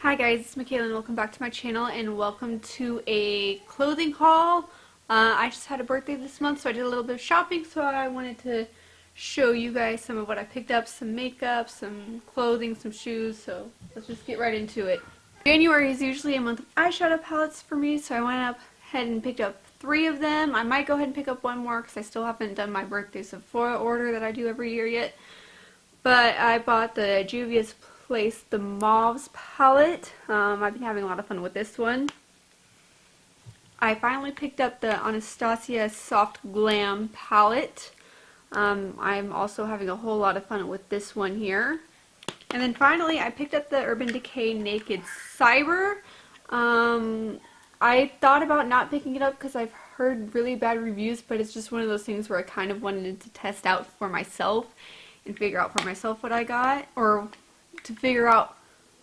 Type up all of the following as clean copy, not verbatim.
Hi guys, it's Machaela and welcome back to my channel and welcome to a clothing haul. I just had a birthday this month, so I did a little bit of shopping, so I wanted to show you guys some of what I picked up, some makeup, some clothing, some shoes, so let's just get right into it. January is usually a month of eyeshadow palettes for me, so I went ahead and picked up 3 of them. I might go ahead and pick up one more because I still haven't done my birthday Sephora order that I do every year yet. But I bought the Juvia's Place the Mauves palette. I've been having a lot of fun with this one. I finally picked up the Anastasia Soft Glam palette. I'm also having a whole lot of fun with this one here. And then finally I picked up the Urban Decay Naked Cyber. I thought about not picking it up because I've heard really bad reviews, but it's just one of those things where I kind of wanted to test out for myself and figure out for myself what I got, or to figure out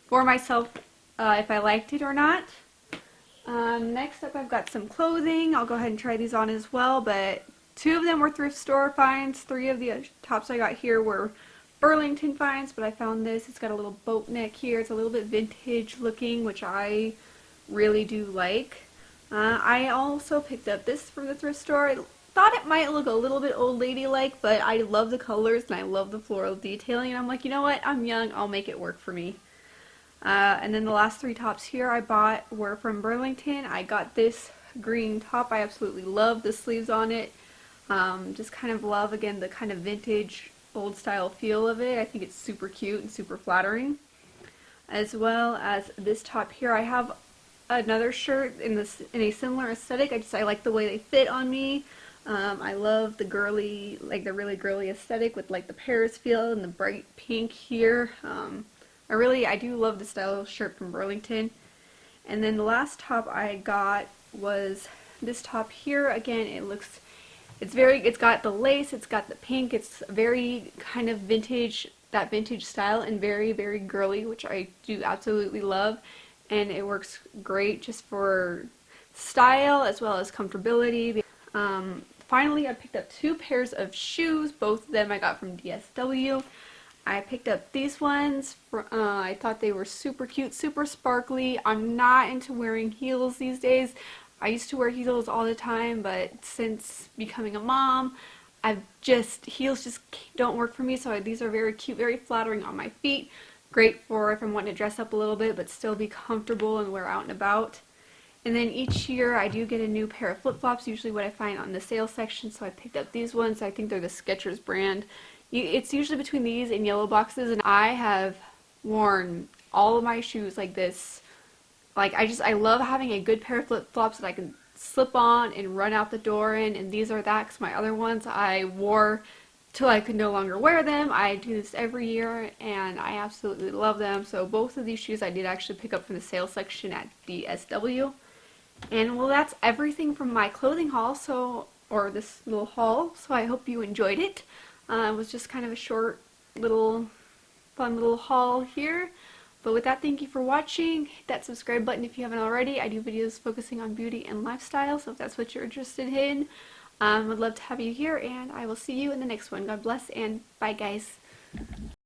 for myself if I liked it or not. Next up I've got some clothing. I'll go ahead and try these on as well, but 2 of them were thrift store finds. 3 of the tops I got here were Burlington finds, but I found this. It's got a little boat neck here. It's a little bit vintage looking, which I really do like. I also picked up this from the thrift store. I thought it might look a little bit old lady-like, but I love the colors and I love the floral detailing, and I'm like, you know what, I'm young, I'll make it work for me. And then the last 3 tops here I bought were from Burlington. I got this green top. I absolutely love the sleeves on it. Just kind of love, again, the kind of vintage old style feel of it. I think it's super cute and super flattering. As well as this top here. I have another shirt in a similar aesthetic. I like the way they fit on me. I love the girly, like the really girly aesthetic with like the Paris feel and the bright pink here. I do love the style of shirt from Burlington. And then the last top I got was this top here. Again, it's got the lace, it's got the pink, it's very kind of vintage, that vintage style, and very, very girly, which I do absolutely love. And it works great just for style as well as comfortability. Finally, I picked up 2 pairs of shoes. Both of them I got from DSW. I picked up these ones. I thought they were super cute, super sparkly. I'm not into wearing heels these days. I used to wear heels all the time, but since becoming a mom, heels just don't work for me. So these are very cute, very flattering on my feet. Great for if I'm wanting to dress up a little bit, but still be comfortable and wear out and about. And then each year I do get a new pair of flip-flops, usually what I find on the sale section, so I picked up these ones. I think they're the Skechers brand. It's usually between these and yellow boxes, and I have worn all of my shoes like this. Like, I love having a good pair of flip-flops that I can slip on and run out the door in, and these are that, because my other ones I wore till I could no longer wear them. I do this every year, and I absolutely love them. So both of these shoes I did actually pick up from the sale section at DSW. And well, that's everything from my clothing haul, or this little haul, so I hope you enjoyed it. It was just kind of a short little fun little haul here. But with that, thank you for watching. Hit that subscribe button if you haven't already. I do videos focusing on beauty and lifestyle, so if that's what you're interested in, I'd love to have you here, and I will see you in the next one. God bless, and bye guys.